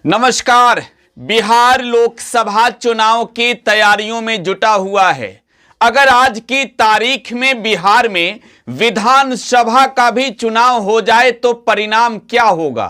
नमस्कार। बिहार लोकसभा चुनाव की तैयारियों में जुटा हुआ है। अगर आज की तारीख में बिहार में विधानसभा का भी चुनाव हो जाए तो परिणाम क्या होगा?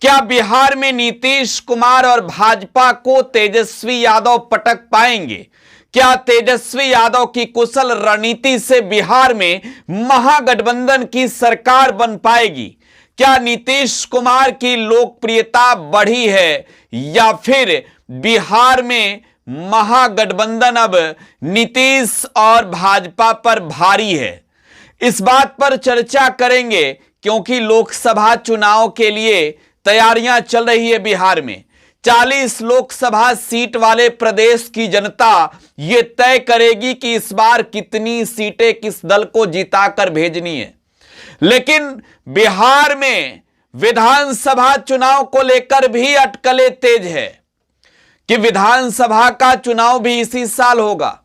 क्या बिहार में नीतीश कुमार और भाजपा को तेजस्वी यादव पटक पाएंगे? क्या तेजस्वी यादव की कुशल रणनीति से बिहार में महागठबंधन की सरकार बन पाएगी? क्या नीतीश कुमार की लोकप्रियता बढ़ी है या फिर बिहार में महागठबंधन अब नीतीश और भाजपा पर भारी है? इस बात पर चर्चा करेंगे क्योंकि लोकसभा चुनाव के लिए तैयारियां चल रही है। बिहार में 40 लोकसभा सीट वाले प्रदेश की जनता यह तय करेगी कि इस बार कितनी सीटें किस दल को जिताकर भेजनी है। लेकिन बिहार में विधानसभा चुनाव को लेकर भी अटकलें तेज है कि विधानसभा का चुनाव भी इसी साल होगा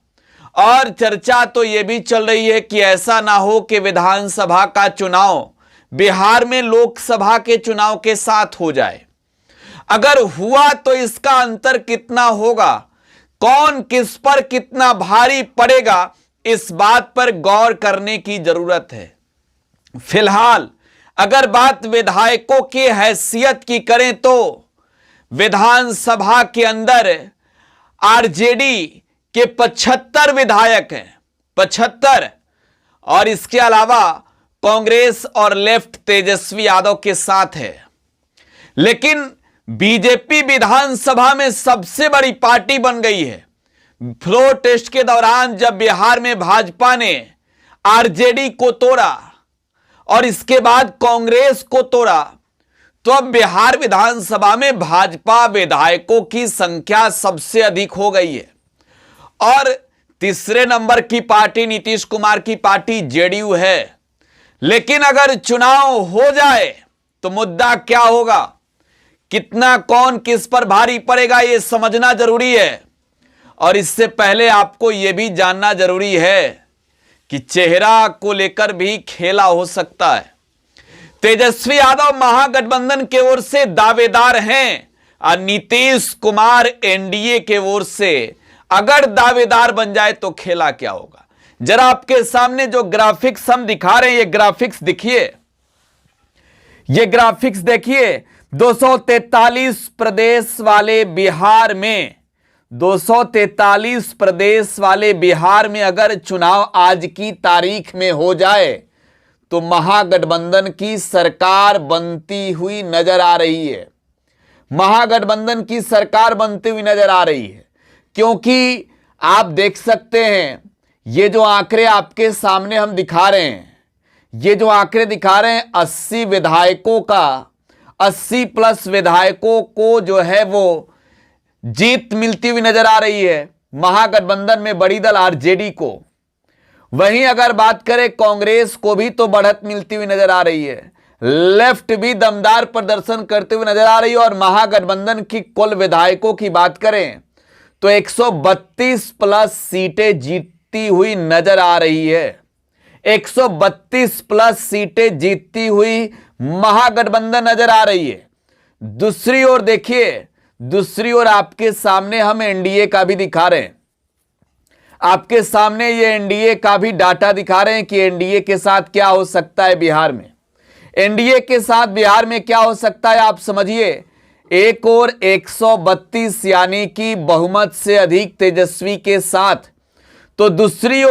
और चर्चा तो यह भी चल रही है कि ऐसा ना हो कि विधानसभा का चुनाव बिहार में लोकसभा के चुनाव के साथ हो जाए। अगर हुआ तो इसका अंतर कितना होगा, कौन किस पर कितना भारी पड़ेगा, इस बात पर गौर करने की जरूरत है। फिलहाल अगर बात विधायकों की हैसियत की करें तो विधानसभा के अंदर आरजेडी के 75 विधायक हैं, 75, और इसके अलावा कांग्रेस और लेफ्ट तेजस्वी यादव के साथ है। लेकिन बीजेपी विधानसभा में सबसे बड़ी पार्टी बन गई है। फ्लोर टेस्ट के दौरान जब बिहार में भाजपा ने आरजेडी को तोड़ा और इसके बाद कांग्रेस को तोड़ा, तो अब बिहार विधानसभा में भाजपा विधायकों की संख्या सबसे अधिक हो गई है और तीसरे नंबर की पार्टी नीतीश कुमार की पार्टी जेडीयू है। लेकिन अगर चुनाव हो जाए तो मुद्दा क्या होगा, कितना कौन किस पर भारी पड़ेगा, यह समझना जरूरी है। और इससे पहले आपको यह भी जानना जरूरी है कि चेहरा को लेकर भी खेला हो सकता है। तेजस्वी यादव महागठबंधन के ओर से दावेदार हैं और नीतीश कुमार एनडीए के ओर से अगर दावेदार बन जाए तो खेला क्या होगा। जरा आपके सामने जो ग्राफिक्स हम दिखा रहे हैं, ये ग्राफिक्स देखिए, ये ग्राफिक्स देखिए। 243 प्रदेश वाले बिहार में 243 प्रदेश वाले बिहार में अगर चुनाव आज की तारीख में हो जाए तो महागठबंधन की सरकार बनती हुई नजर आ रही है। महागठबंधन की सरकार बनती हुई नजर आ रही है क्योंकि आप देख सकते हैं ये जो आंकड़े आपके सामने हम दिखा रहे हैं, ये जो आंकड़े दिखा रहे हैं 80 विधायकों का, 80 प्लस विधायकों को जो है वो जीत मिलती हुई नजर आ रही है महागठबंधन में बड़ी दल आरजेडी को। वहीं अगर बात करें कांग्रेस को भी तो बढ़त मिलती हुई नजर आ रही है, लेफ्ट भी दमदार प्रदर्शन करते हुए नजर आ रही है। और महागठबंधन की कुल विधायकों की बात करें तो 132 प्लस सीटें जीतती हुई नजर आ रही है। 132 प्लस सीटें जीतती हुई महागठबंधन नजर आ रही है। दूसरी ओर देखिए, दूसरी ओर आपके सामने हम एनडीए का भी दिखा रहे हैं। आपके सामने ये एनडीए का भी डाटा दिखा रहे हैं कि एनडीए के साथ क्या हो सकता है बिहार में। एनडीए के साथ बिहार में क्या हो सकता है आप समझिए। एक और 132 यानी कि बहुमत से अधिक तेजस्वी के साथ, तो दूसरी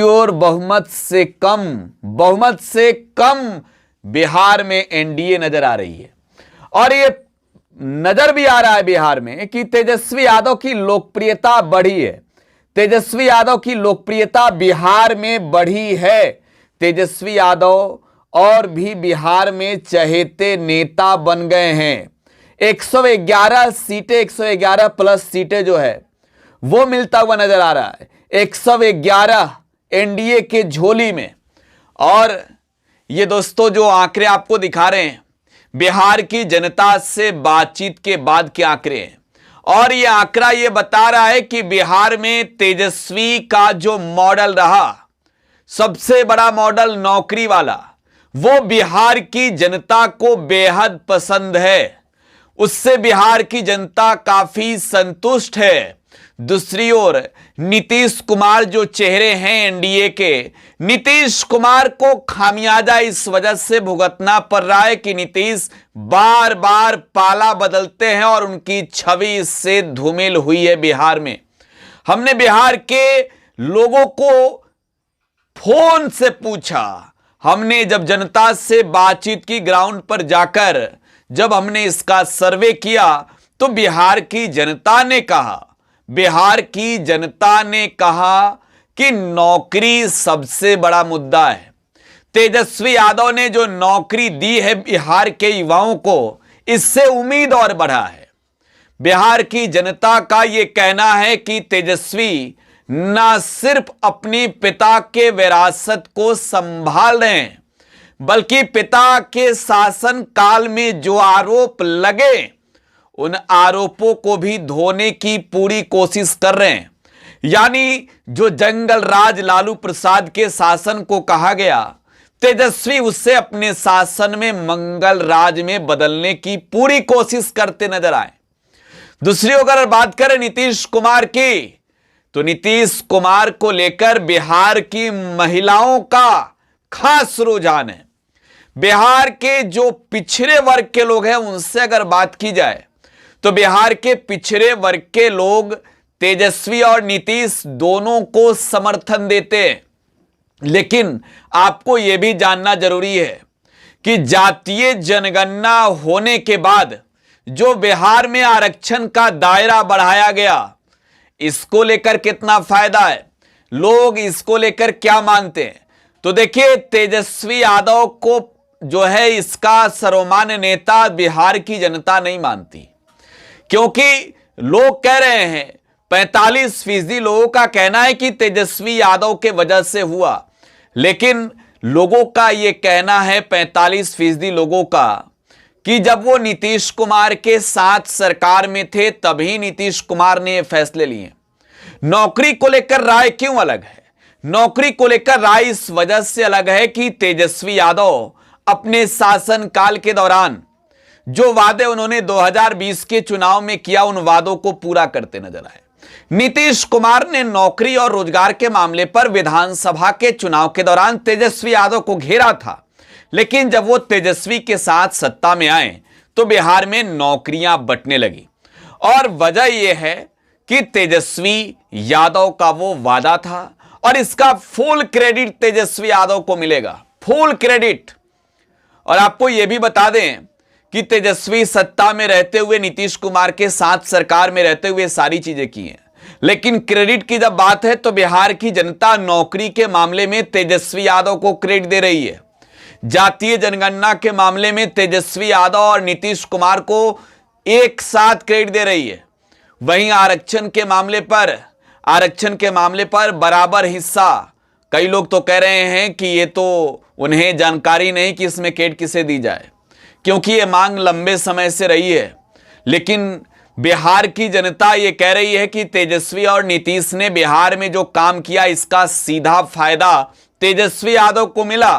ओर बहुमत से कम बिहार में एनडीए नजर आ रही है। और ये नजर भी आ रहा है बिहार में कि तेजस्वी यादव की लोकप्रियता बढ़ी है। तेजस्वी यादव की लोकप्रियता बिहार में बढ़ी है। तेजस्वी यादव और भी बिहार में चहेते नेता बन गए हैं। 111 सीटें, 111 प्लस सीटें जो है वो मिलता हुआ नजर आ रहा है। 111 एनडीए के झोली में। और ये दोस्तों जो आंकड़े आपको दिखा रहे हैं बिहार की जनता से बातचीत के बाद के आंकड़े हैं और ये आंकड़ा ये बता रहा है कि बिहार में तेजस्वी का जो मॉडल रहा, सबसे बड़ा मॉडल नौकरी वाला, वो बिहार की जनता को बेहद पसंद है। उससे बिहार की जनता काफी संतुष्ट है। दूसरी ओर नीतीश कुमार जो चेहरे हैं एनडीए के, नीतीश कुमार को खामियाजा इस वजह से भुगतना पड़ रहा है कि नीतीश बार बार पाला बदलते हैं और उनकी छवि इससे धूमिल हुई है बिहार में। हमने बिहार के लोगों को फोन से पूछा, हमने जब जनता से बातचीत की ग्राउंड पर जाकर, जब हमने इसका सर्वे किया तो बिहार की जनता ने कहा कि नौकरी सबसे बड़ा मुद्दा है। तेजस्वी यादव ने जो नौकरी दी है बिहार के युवाओं को, इससे उम्मीद और बढ़ा है। बिहार की जनता का यह कहना है कि तेजस्वी न सिर्फ अपने पिता के विरासत को संभाल रहे हैं, बल्कि पिता के शासन काल में जो आरोप लगे उन आरोपों को भी धोने की पूरी कोशिश कर रहे हैं। यानी जो जंगल राज लालू प्रसाद के शासन को कहा गया, तेजस्वी उससे अपने शासन में मंगल राज में बदलने की पूरी कोशिश करते नजर आए। दूसरी अगर बात करें नीतीश कुमार की, तो नीतीश कुमार को लेकर बिहार की महिलाओं का खास रुझान है। बिहार के जो पिछड़े वर्ग के लोग हैं उनसे अगर बात की जाए तो बिहार के पिछड़े वर्ग के लोग तेजस्वी और नीतीश दोनों को समर्थन देते हैं। लेकिन आपको यह भी जानना जरूरी है कि जातीय जनगणना होने के बाद जो बिहार में आरक्षण का दायरा बढ़ाया गया, इसको लेकर कितना फायदा है, लोग इसको लेकर क्या मानते हैं। तो देखिए, तेजस्वी यादव को जो है इसका सर्वमान्य नेता बिहार की जनता नहीं मानती, क्योंकि लोग कह रहे हैं, 45% लोगों का कहना है कि तेजस्वी यादव के वजह से हुआ। लेकिन लोगों का यह कहना है, 45% लोगों का, कि जब वो नीतीश कुमार के साथ सरकार में थे तभी नीतीश कुमार ने ये फैसले लिए। नौकरी को लेकर राय क्यों अलग है? नौकरी को लेकर राय इस वजह से अलग है कि तेजस्वी यादव अपने शासनकाल के दौरान जो वादे उन्होंने 2020 के चुनाव में किया, उन वादों को पूरा करते नजर आए। नीतीश कुमार ने नौकरी और रोजगार के मामले पर विधानसभा के चुनाव के दौरान तेजस्वी यादव को घेरा था, लेकिन जब वो तेजस्वी के साथ सत्ता में आए तो बिहार में नौकरियां बंटने लगी। और वजह यह है कि तेजस्वी यादव का वो वादा था और इसका फुल क्रेडिट तेजस्वी यादव को मिलेगा, फुल क्रेडिट। और आपको यह भी बता दें कि तेजस्वी सत्ता में रहते हुए, नीतीश कुमार के साथ सरकार में रहते हुए सारी चीजें की हैं, लेकिन क्रेडिट की जब बात है तो बिहार की जनता नौकरी के मामले में तेजस्वी यादव को क्रेडिट दे रही है। जातीय जनगणना के मामले में तेजस्वी यादव और नीतीश कुमार को एक साथ क्रेडिट दे रही है। वहीं आरक्षण के मामले पर बराबर हिस्सा, कई लोग तो कह रहे हैं कि ये तो उन्हें जानकारी नहीं कि इसमें क्रेडिट किसे दी जाए, क्योंकि ये मांग लंबे समय से रही है। लेकिन बिहार की जनता ये कह रही है कि तेजस्वी और नीतीश ने बिहार में जो काम किया, इसका सीधा फायदा तेजस्वी यादव को मिला,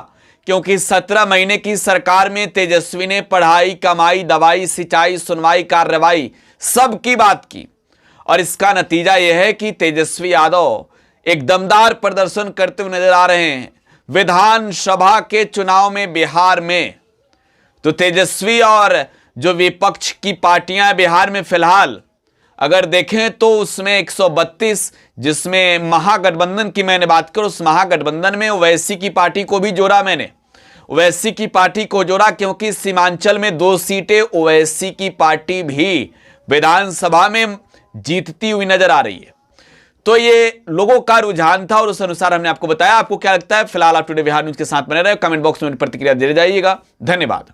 क्योंकि 17 महीने की सरकार में तेजस्वी ने पढ़ाई, कमाई, दवाई, सिंचाई, सुनवाई, कार्रवाई सब की बात की। और इसका नतीजा यह है कि तेजस्वी यादव एक दमदार प्रदर्शन करते हुए नजर आ रहे हैं विधानसभा के चुनाव में बिहार में। तो तेजस्वी और जो विपक्ष की पार्टियां बिहार में फिलहाल अगर देखें तो उसमें 132, जिसमें महागठबंधन की मैंने बात करूं, उस महागठबंधन में ओवैसी की पार्टी को भी जोड़ा मैंने, ओवैसी की पार्टी को जोड़ा, क्योंकि सीमांचल में 2 सीटें ओवैसी की पार्टी भी विधानसभा में जीतती हुई नजर आ रही है। तो ये लोगों का रुझान था और उस अनुसार हमने आपको बताया। आपको क्या लगता है? फिलहाल आप टुडे बिहार न्यूज के साथ बने रहे, कमेंट बॉक्स में प्रतिक्रिया दे जाइएगा। धन्यवाद।